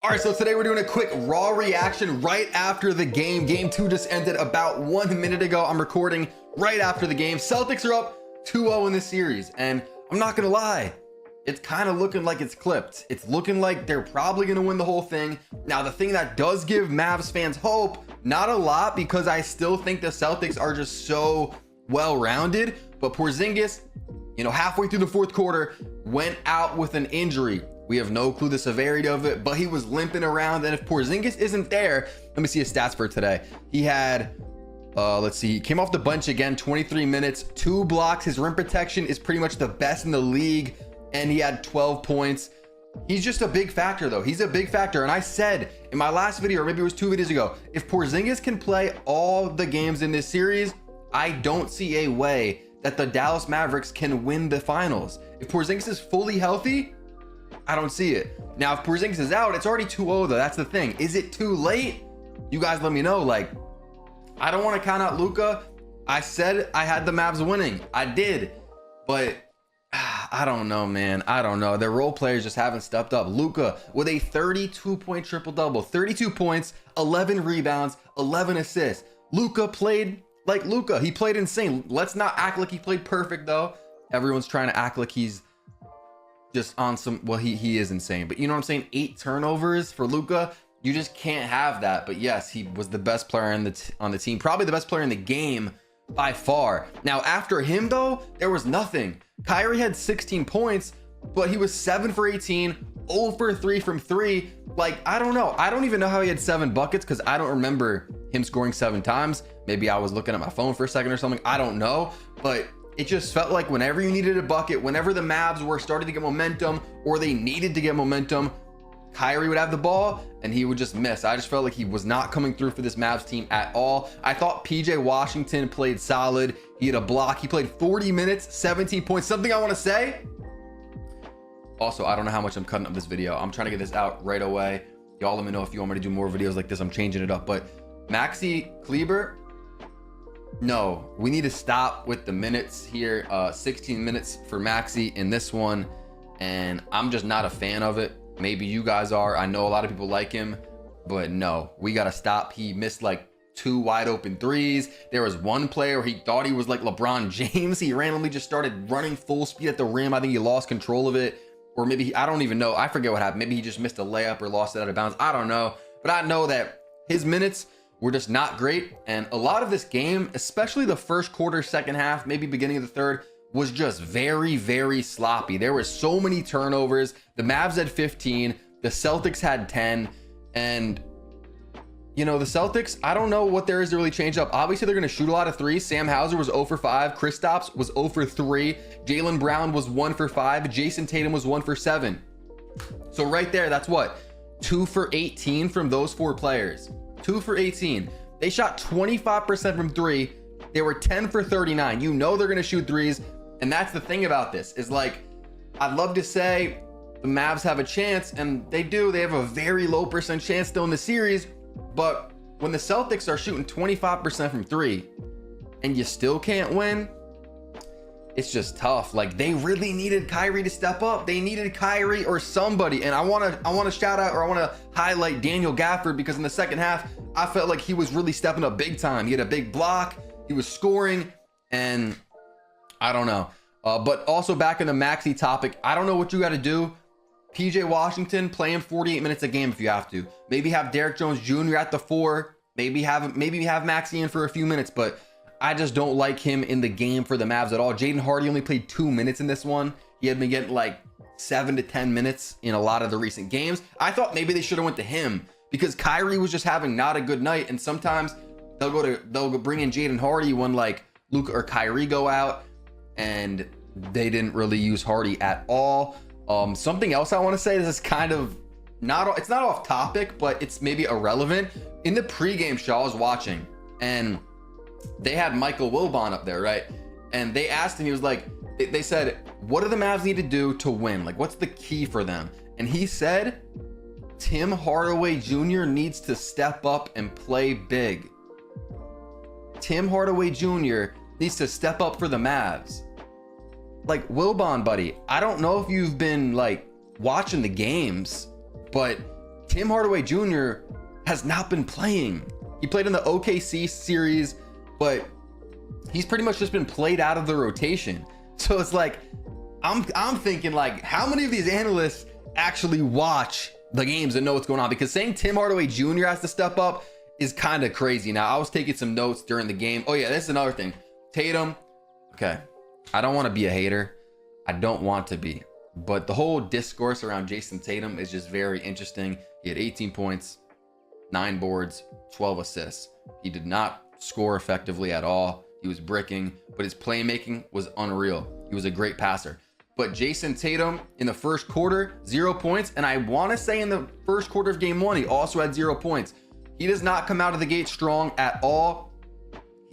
All right, so today we're doing a quick raw reaction right after the game. Game 2 just ended about 1 minute ago. I'm recording right after the game. Celtics are up 2-0 in this series, and I'm not gonna lie, it's kind of looking like it's clipped. It's looking like they're probably gonna win the whole thing. Now, the thing that does give Mavs fans hope, not a lot, because I still think the Celtics are just so well-rounded, but Porzingis, halfway through the fourth quarter, went out with an injury. We have no clue the severity of it, but he was limping around. And if Porzingis isn't there, let me see his stats for today. He had, let's see, he came off the bench again, 23 minutes, 2 blocks. His rim protection is pretty much the best in the league, and he had 12 points. He's just a big factor, though. He's a big factor. And I said in my last video, or maybe it was 2 videos ago, if Porzingis can play all the games in this series, I don't see a way that the Dallas Mavericks can win the finals. If Porzingis is fully healthy, I don't see it. Now, if Porzingis is out, it's already 2-0 though. That's the thing. Is it too late? You guys let me know. Like, I don't want to count out Luka. I said I had the Mavs winning. I did. But I don't know, man. I don't know. Their role players just haven't stepped up. Luka with a 32-point triple-double. 32 points, 11 rebounds, 11 assists. Luka played like Luka. He played insane. Let's not act like he played perfect, though. Everyone's trying to act like he's just on some, well, he is insane, but you know what I'm saying? 8 turnovers for Luka. You just can't have that. But yes, he was the best player on the team, probably the best player in the game by far. Now, after him, though, there was nothing. Kyrie had 16 points, but he was 7 for 18, 0 for 3 from 3. Like, I don't know. I don't even know how he had 7 buckets, because I don't remember him scoring 7 times. Maybe I was looking at my phone for a second or something. I don't know, but it just felt like whenever you needed a bucket, whenever the Mavs were starting to get momentum, or they needed to get momentum, Kyrie would have the ball and he would just miss. I just felt like he was not coming through for this Mavs team at all. I thought PJ Washington played solid. He had a block. He played 40 minutes, 17 points. Something I want to say. Also, I don't know how much I'm cutting up this video. I'm trying to get this out right away. Y'all let me know if you want me to do more videos like this. I'm changing it up. But Maxi Kleber, no, we need to stop with the minutes here. 16 minutes for Maxi in this one, and I'm just not a fan of it. Maybe you guys are. I know a lot of people like him, but no, we got to stop. He missed like 2 wide open threes. There was one player where he thought he was like LeBron James. He randomly just started running full speed at the rim. I think he lost control of it, or maybe I don't even know. I forget what happened. Maybe he just missed a layup or lost it out of bounds. I don't know, but I know that his minutes were just not great. And a lot of this game, especially the first quarter, second half, maybe beginning of the third, was just very, very sloppy. There were so many turnovers. The Mavs had 15, the Celtics had 10. And, the Celtics, I don't know what there is to really change up. Obviously, they're going to shoot a lot of threes. Sam Hauser was 0 for 5. Kristaps was 0 for 3. Jaylen Brown was 1 for 5. Jason Tatum was 1 for 7. So right there, that's what? 2 for 18 from those 4 players. 2 for 18. They shot 25% from 3. They were 10 for 39. You know they're going to shoot threes. And that's the thing about this, is like, I'd love to say the Mavs have a chance, and they do. They have a very low percent chance still in the series. But when the Celtics are shooting 25% from 3 and you still can't win, it's just tough. Like, they really needed Kyrie to step up. They needed Kyrie or somebody. And I want to shout out, or I want to highlight Daniel Gafford, because in the second half, I felt like he was really stepping up big time. He had a big block. He was scoring, and I don't know. But also back in the Maxi topic, I don't know what you got to do. PJ Washington, play him 48 minutes a game if you have to. Maybe have Derek Jones Jr. at the 4. Maybe have Maxi in for a few minutes, but I just don't like him in the game for the Mavs at all. Jaden Hardy only played 2 minutes in this one. He had been getting like 7 to 10 minutes in a lot of the recent games. I thought maybe they should have went to him, because Kyrie was just having not a good night. And sometimes they'll bring in Jaden Hardy when like Luka or Kyrie go out, and they didn't really use Hardy at all. Something else I want to say, this is kind of it's not off topic, but it's maybe irrelevant. In the pregame show I was watching, and they had Michael Wilbon up there, right? And they asked him, he was like, they said, what do the Mavs need to do to win? Like, what's the key for them? And he said, Tim Hardaway Jr. needs to step up and play big. Tim Hardaway Jr. needs to step up for the Mavs. Like, Wilbon, buddy, I don't know if you've been like watching the games, but Tim Hardaway Jr. has not been playing. He played in the OKC series, but he's pretty much just been played out of the rotation. So it's like, I'm thinking like, how many of these analysts actually watch the games and know what's going on? Because saying Tim Hardaway Jr. has to step up is kind of crazy. Now, I was taking some notes during the game. Oh yeah, this is another thing. Tatum, okay, I don't want to be a hater. I don't want to be. But the whole discourse around Jason Tatum is just very interesting. He had 18 points, 9 boards, 12 assists. He did not score effectively at all. He was bricking, but his playmaking was unreal. He was a great passer. But Jason Tatum in the first quarter, 0 points. And I want to say in the first quarter of game 1, he also had 0 points. He does not come out of the gate strong at all.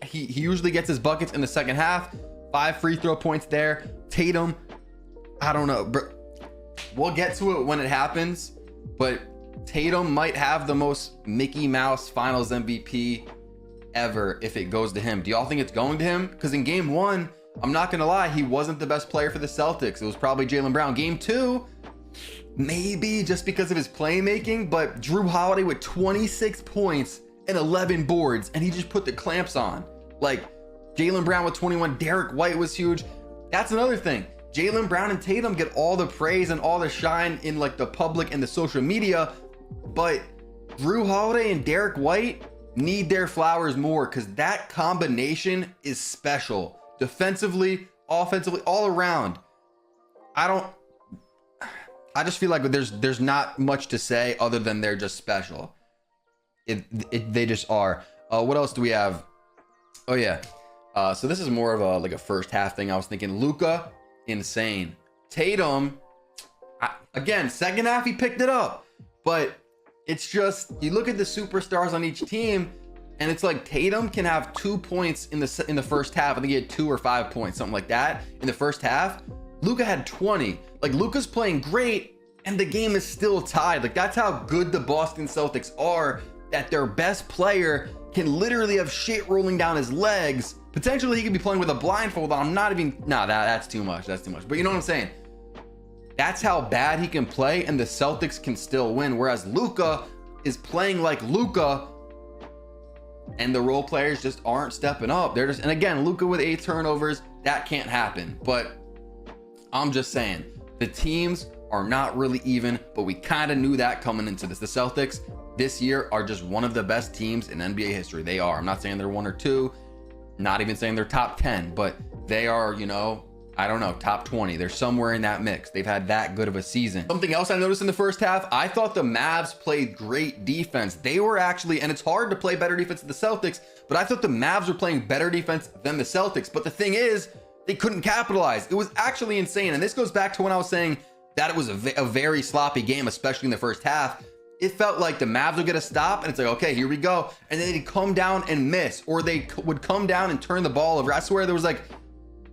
He usually gets his buckets in the second half. 5 free throw points there. Tatum, I don't know. We'll get to it when it happens. But Tatum might have the most Mickey Mouse Finals MVP ever if it goes to him. Do y'all think it's going to him? Because in game 1, I'm not gonna lie, he wasn't the best player for the Celtics. It was probably Jaylen Brown. Game 2, maybe just because of his playmaking, but Drew Holiday with 26 points and 11 boards, and he just put the clamps on. Like, Jaylen Brown with 21, Derek White was huge. That's another thing. Jaylen Brown and Tatum get all the praise and all the shine in like the public and the social media, but Drew Holiday and Derek White need their flowers more, because that combination is special. Defensively, offensively, all around. I just feel like there's not much to say other than they're just special. They just are. What else do we have? Oh yeah. So this is more of a first half thing. I was thinking Luka, insane. Tatum, again, second half he picked it up, but it's just, you look at the superstars on each team, and it's like Tatum can have 2 points in the first half. I think he had 2 or 5 points, something like that in the first half. Luka had 20. Like, Luka's playing great, and the game is still tied. Like, that's how good the Boston Celtics are, that their best player can literally have shit rolling down his legs. Potentially, he could be playing with a blindfold on. I'm not even, nah, that's too much. That's too much. But you know what I'm saying? That's how bad he can play, and the Celtics can still win. Whereas Luka is playing like Luka, and the role players just aren't stepping up. They're just, and again, Luka with 8 turnovers, that can't happen. But I'm just saying, the teams are not really even, but we kind of knew that coming into this. The Celtics this year are just one of the best teams in NBA history. They are. I'm not saying they're 1 or 2, not even saying they're top 10, but they are, you know, I don't know, top 20. They're somewhere in that mix. They've had that good of a season. Something else I noticed in the first half, I thought the Mavs played great defense. They were actually, and it's hard to play better defense than the Celtics, but I thought the Mavs were playing better defense than the Celtics. But the thing is, they couldn't capitalize. It was actually insane. And this goes back to when I was saying that it was a very sloppy game, especially in the first half. It felt like the Mavs would get a stop, and it's like, okay, here we go. And then they'd come down and miss, or they would come down and turn the ball over. I swear there was like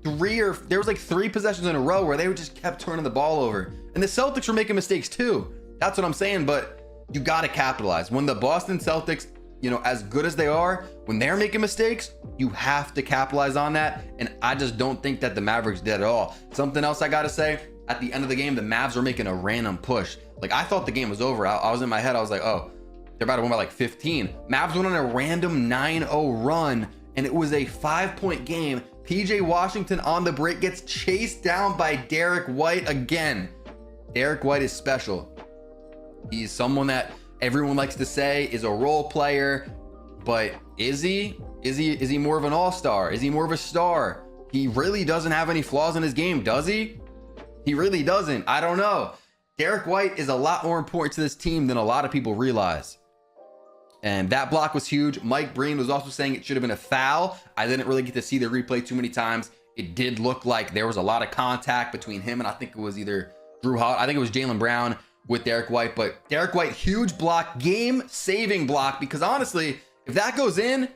3 possessions in a row where they just kept turning the ball over. And the Celtics were making mistakes too. That's what I'm saying, but you got to capitalize. When the Boston Celtics, you know, as good as they are, when they're making mistakes, you have to capitalize on that. And I just don't think that the Mavericks did at all. Something else I got to say, at the end of the game, the Mavs were making a random push. Like, I thought the game was over. I was in my head, I was like, oh, they're about to win by like 15. Mavs went on a random 9-0 run, and it was a 5-point game. PJ Washington on the break gets chased down by Derek White again. Derek White is special. He's someone that everyone likes to say is a role player, but is he more of an all-star? Is he more of a star? He really doesn't have any flaws in his game, does he? He really doesn't. I don't know. Derek White is a lot more important to this team than a lot of people realize. And that block was huge. Mike Breen was also saying it should have been a foul. I didn't really get to see the replay too many times. It did look like there was a lot of contact between him and I think it was either Drew Holiday. I think it was Jaylen Brown with Derek White. But Derek White, huge block, game-saving block. Because honestly, if that goes in,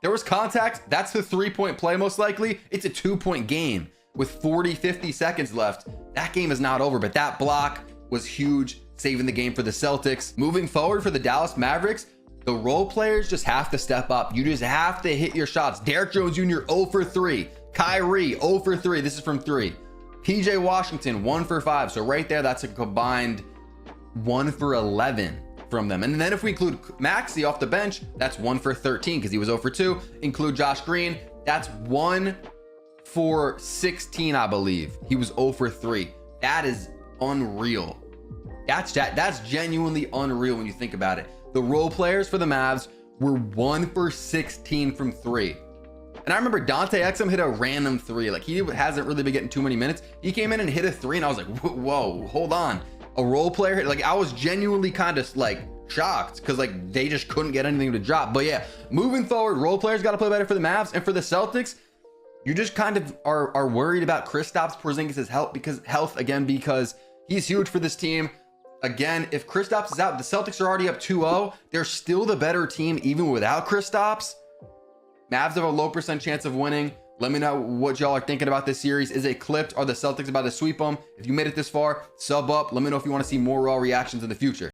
there was contact. That's the 3-point play most likely. It's a 2-point game with 50 seconds left. That game is not over, but that block was huge, saving the game for the Celtics. Moving forward for the Dallas Mavericks, the role players just have to step up. You just have to hit your shots. Derrick Jones Jr. 0 for 3. Kyrie 0 for 3. This is from 3. PJ Washington 1 for 5. So right there, that's a combined 1 for 11. from them. And then if we include Maxey off the bench, that's 1 for 13 because he was 0 for 2. Include Josh Green, that's 1 for 16, I believe. He was 0 for 3. That is unreal. That's genuinely unreal when you think about it. The role players for the Mavs were 1 for 16 from 3. And I remember Dante Exum hit a random 3. Like, he hasn't really been getting too many minutes. He came in and hit a 3, and I was like, whoa, hold on. A role player hit, like, I was genuinely kind of like shocked because like they just couldn't get anything to drop. But yeah, moving forward, role players got to play better for the Mavs. And for the Celtics, you just kind of are worried about Kristaps Porzingis' health again, because he's huge for this team. Again, if Kristaps is out, the Celtics are already up 2-0. They're still the better team even without Kristaps. Mavs have a low % chance of winning. Let me know what y'all are thinking about this series. Is it clipped? Are the Celtics about to sweep them? If you made it this far, sub up. Let me know if you want to see more raw reactions in the future.